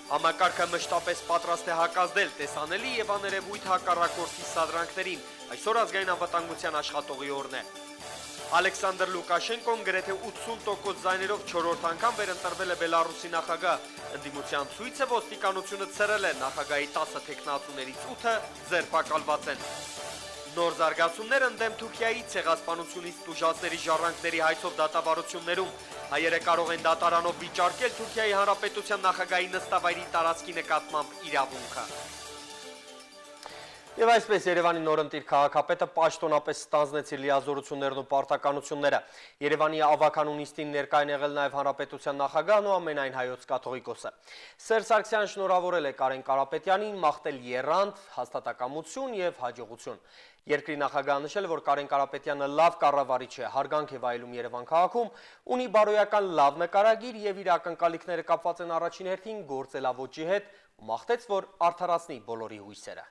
Համակարգը մշտապես պատրաստ է հակազդել տեսանելի եւ աներևույթ հակառակորդի սադրանքներին։ Այսօր ազգային անվտանգության աշխատողի օրն է։ Ալեքսանդր Լուկաշենկոն գրեթե 80% ձայներով 4-րդ անգամ վերընտրվել է Բելարուսի նախագահ։ Ընդդիմության ցույցը ոստիկանությունը ցրել է նախագահի 10 թեկնածուներից 8-ը ձերբակալված են։ Նոր զարգացումներ ընդդեմ Թուրքիայի ցեղասպանությունից տուժածների ժառանգների հայցով դատավարություններում հայերը կարող են դատարանով վիճարկել Թուրքիայի Հանրապետության նախագահի նստավայրի տարածքի նկատմամբ իրավունքը։ Եվ այսպես Երևանի նորընտիր քաղաքապետը պաշտոնապես ստանձնեց իր լիազորություններն ու պարտականությունները։ Երևանի ավականու նիստին ներկա են եղել նաև Հանրապետության նախագահն ու ամենայն հայոց կաթողիկոսը։ Սերժ Սարգսյանն շնորհավորել է Կարեն Կարապետյանին, մաղթել եռանդ, հաստատակամություն եւ հաջողություն։ Երկրի նախագահը նշել է, որ Կարեն Կարապետյանը լավ կառավարիչ է, հարգանք է վայելում Երևան քաղաքում, ունի բարոյական լավ նկարագիր եւ իր ակնկալիքները կապված են առաջին հերթին գործելավոճի հետ, ու մաղթեց, որ արդարացնի բոլորի հույսերը։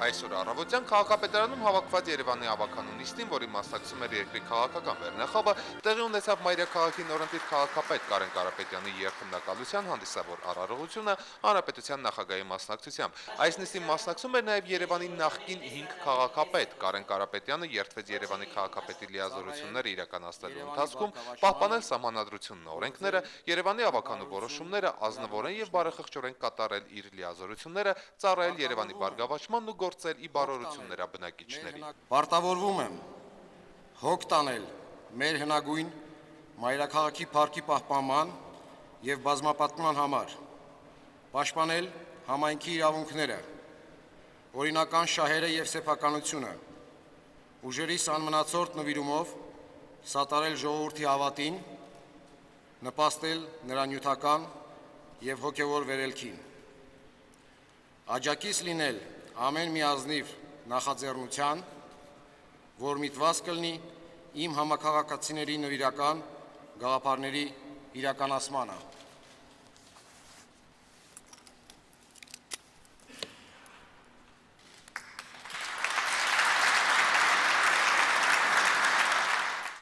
Այսօր առավոտյան քաղաքապետարանում հավաքված Երևանի ավականու նիստին, որի մասնակցում էր երկրի քաղաքական վերնախավը, տեղի ունեցավ մայրաքաղաքի նորընտիր քաղաքապետ Կարեն Կարապետյանի երթմնակալության հանդիսավոր արարողությունը Հանրապետության նախագահի մասնակցությամբ։ Այս նիստին մասնակցում էր նաև Երևանի նախկին 5 քաղաքապետ։ Կարեն Կարապետյանը երթվեց Երևանի քաղաքապետի լիազորությունները իրականացնելու ընթացքում պահպանել սահմանադրությունն ու օրենքները, Երևանի ավականու որոշումները, ազնվորեն եւ բարեխղճորեն կատարել իր լիազորությունները, ծառայել Երևանի բարգավաճմանն ու գործել ի բարօրություն նրա բնակիչների։ Պարտավորվում եմ հոգ տանել մեր հնագույն մայրաքաղաքի փառքի պահպանման եւ բազմապատկման համար, պաշտպանել համայնքի իրավունքները, օրինական շահերը եւ սեփականությունը, ուժերիս անմնացորդ նվիրումով սատարել ժողովրդի հավատին, նպաստել նրա նյութական եւ հոգեվոր վերելքին, աջակից լինել ամեն մի ազնիվ նախաձեռնության, որ միտված կլինի իմ համաքաղաքացիների նվիրական գաղափարների իրականացմանը։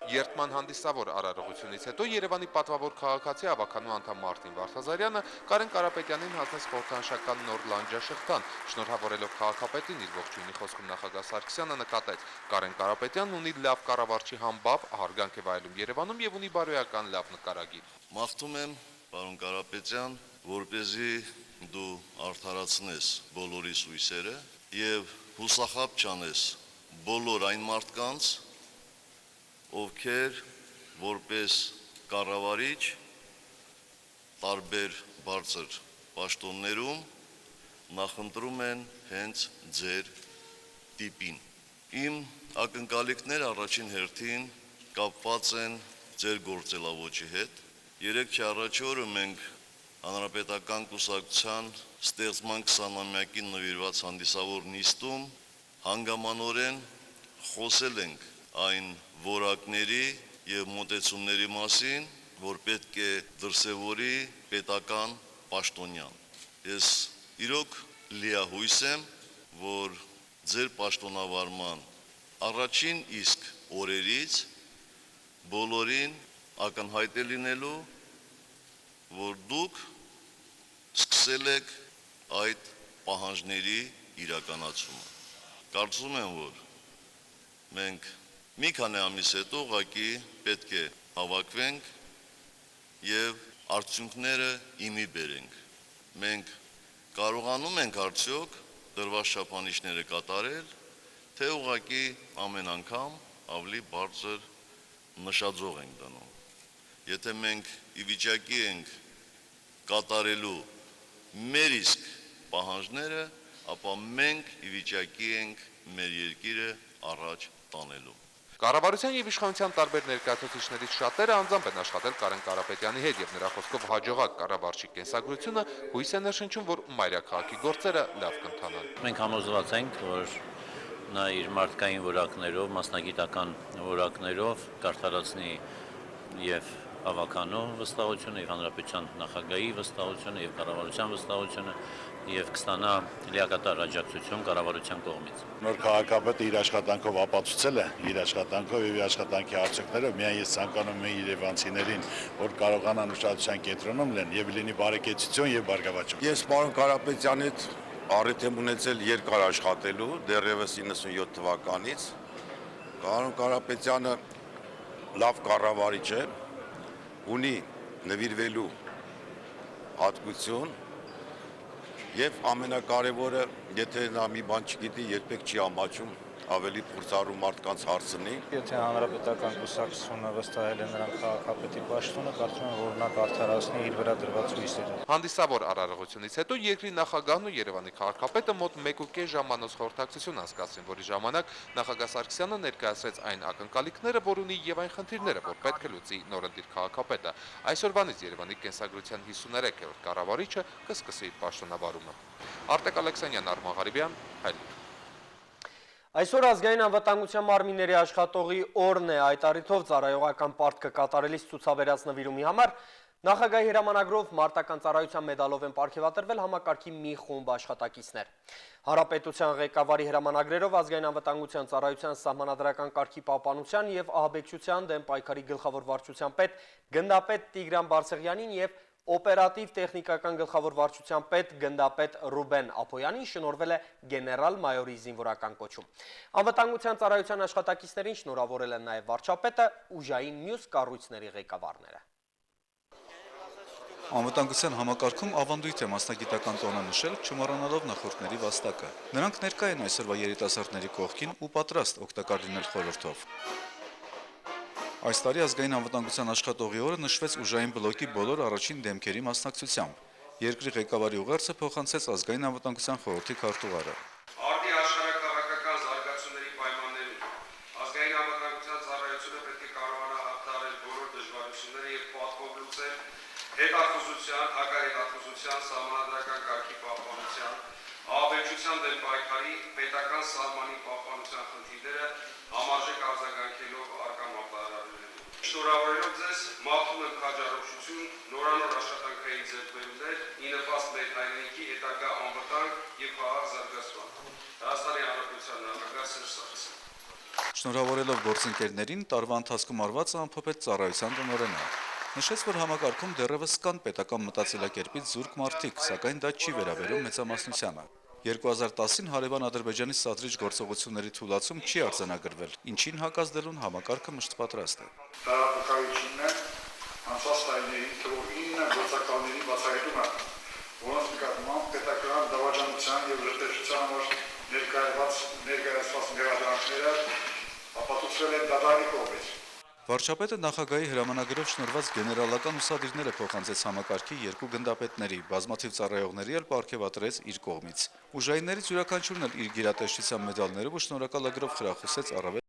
Երթման հանդիսավոր արարողությունից հետո Երևանի պատվավոր քաղաքացի ավականու անդամ Մարտին Վարդազարյանը Կարեն Կարապետյանին հանձնեց խորհրդանշական նոր լանջաշղթան, շնորհավորելով քաղաքապետին իր ողջույնի խոսքում նախագահ Սարգսյանը նկատեց. Կարեն Կարապետյանն ունի լավ կառավարչի համբավ, հարգանք է վայելում Երևանում եւ ունի բարոյական լավ նկարագիր։ Մաղթում եմ, պարոն Կարապետյան, որպեսզի դու արդարացնես բոլորիս հույսերը եւ հուսախաբ չանես բոլոր այն մարդկանց, ովքեր որպես կառավարիչ տարբեր բարձր պաշտոններում նախընտրում են հենց ձեր տիպին։ Իմ ակնկալիքները առաջին հերթին կապված են ձեր գործելավոճի հետ։ 3 առաջ օրը մենք Հանրապետական կուսակցության ստեղծման 20-ամյակին նվիրված հանդիսավոր նիստում հանգամանորեն խոսել ենք այն որակների եւ մոտեցումների մասին, որ պետք է դրսևորի պետական պաշտոնյան։ Ես իրոք լիահույս եմ, որ ձեր պաշտոնավարման առաջին իսկ օրերից բոլորին ակնհայտ է լինելու, որ դուք սկսել եք այդ պահանջների իրականացումը։ Կարծում եմ, որ մենք մի քանի ամիս հետո ուղղակի պետք է հավաքվենք եւ արդյունքները իմի բերենք։ Մենք կարողանում ենք արդյոք դրված չափանիշները կատարել, թե ուղղակի ամեն անգամ ավելի բարձր նշաձող ենք դնում։ Եթե մենք ի վիճակի ենք կատարելու մեր իսկ պահանջները, ապա մենք ի վիճակի ենք մեր երկիրը առաջ տանելու։ Կառավարության եւ իշխանության տարբեր ներկայացուցիչներից շատերը անձամբ են աշխատել Կարեն Կարապետյանի հետ եւ նրա խոսքով հաջողակ կառավարչի կենսագրությունը հույս է ներշնչում, որ մայրաքաղաքի գործերը լավ կընթանան։ Մենք համոզված ենք, որ նա իր մարդկային որակներով, մասնագիտական որակներով կարտարացնի եւ հավաքանու վստահությունը, եւ հանրապետության նախագահի վստահությունը, եւ կառավարության վստահությունը, եւ կստանա լիակատար աջակցություն կառավարության կողմից։ Նոր քաղաքապետը իր աշխատանքով ապացուցել է իր աշխատանքով եւ իր աշխատանքի արդյունքները միայն ես ցանկանում եմ երևանցիներին, որ կարողանան ուշադրության կենտրոնում լինեն եւ լինի բարեկեցություն եւ բարգավաճում։ Ես պարոն Կարապետյանի հետ առիթ եմ ունեցել երկար աշխատելու, դեռևս 97 թվականից։ Պարոն Կարապետյանը լավ կառավարիչ է, ունի նվիրվելու հատկություն եւ ամենակարևորը, եթե նա մի բան չգիտի, երբեք չի ամաչում ավելի փորձառու մարդկանց հարցնի։ Եթե հանրապետական կուսակցությունը վստահել է նրան քաղաքապետի պաշտոնը, կարծում եմ, որ նա կարդարացնի իր վրա դրված հույսերը։ Հանդիսավոր արարողությունից հետո երկրի նախագահն ու Երևանի քաղաքապետը մոտ 1.5 ժամանոց խորհրդակցություն անցկացրին, որի ժամանակ նախագահ Սարգսյանը ներկայացրեց այն ակնկալիքները, որ ունի եւ այն խնդիրները, որ պետք է լուծի նորընտիր քաղաքապետը։ Այսօրվանից Երևանի կենսագրության 53-րդ կառավարիչը կսկսի իր պաշտոնավարումը։ Արտակ Ալեքսանյան, Արման Ղարիբյան, Հայլիկ։ Այսօր ազգային անվտանգության մարմինների աշխատողի օրն է, այդ առիթով ծառայողական պարտքը կատարելիս ցուցաբերած նվիրումի համար նախագահի հրամանագրով մարտական ծառայության մեդալով են պարգևատրվել համակարգի մի խումբ աշխատակիցներ։ Հանրապետության ղեկավարի հրամանագրերով ազգային անվտանգության ծառայության սահմանադրական կարգի պահպանության եւ ահաբեկչության դեմ պայքարի գլխավոր վարչության պետ գնդապետ Տիգրան Բարսեղյանին եւ օպերատիվ տեխնիկական գլխավոր վարչության պետ գնդապետ Ռուբեն Ափոյանին շնորհվել է գեներալ-մայորի զինվորական կոչում։ Անվտանգության ծառայության աշխատակիցներին շնորհավորել են նաև վարչապետը, ուժային մյուս կառույցների ղեկավարները։ Անվտանգության համակարգում ավանդույթ է մասնագիտական տոնը նշել, չմոռանալով նախորդների վաստակը։ Նրանք ներկա են այսօրվա երիտասարդների կողքին ու պատրաստ օգտակար լինել խորհրդով։ Այս տարի ազգային անվտանգության աշխատողի օրը նշվեց ուժային բլոկի բոլոր առաջին դեմքերի մասնակցությամբ։ Երկրի ղեկավարի ուղերձը փոխանցեց ազգային անվտանգության խորհրդի քարտուղարը։ Արդի աշխարհակաղակական զարգացումների պայմաններում ազգային անվտանգության ծառայությունը պետք է կարողանա հաղթահարել բոլոր դժվարությունները եւ պատվով լուծել հետախուզության, հակահետախուզության, սահմանադրական կարգի պահպանության, ահաբեկչության դեմ պայքարի, պետական սահմանի պահպանության խնդիրները համարժեք արձագանքելով առկա մարտահրավերներին։ Շնորհավորելով ձեզ, մաղթում եմ քաջառողջություն, նորանոր աշխատանքային ձեռքբերումներ, ի նպաստ մեր հայրենիքի հետագա անվտանգ եւ խաղաղ զարգացման։ Հայաստանի Հանրապետության նախագահ Սերժ Սարգսյան։ Շնորհավորելով գործընկերներին, տարվա ընթացքում արվածը ամփոփեց ծառայության տնօրենը։ Նշեց, որ համակարգում դեռևս կան պետական մտածելակերպից զուրկ մարդիկ, սակայն դա չի վերաբերում մեծամասնությանը։ 2010-ին հարևան Ադրբեջանի սադրիչ գործողությունների թուլացում չի արձանագրվել, ինչին հակազդելուն համակարգը մշտպատրաստ է։ Տարածքայինն է անցած տարիների թվով 9 գործակալների բացահայտումը, որոնց նկատմամբ պետական դավաճանության եւ լրտեսության համար ներկայացված մեղադրանքները ապացուցվել են դատարանի կողմից։ Վարչապետը նախագահի հրամանագրով շնորհված գեներալական ուսադիրները փոխանցեց համակարգի երկու գնդապետների, բազմաթիվ ծառայողների էլ պարգևատրեց իր կողմից։ Ուժայիններից յուրաքանչյուրն էլ իր գերատեսչության մեդալներով ու շնորհակալագրով խրախուսեց առավել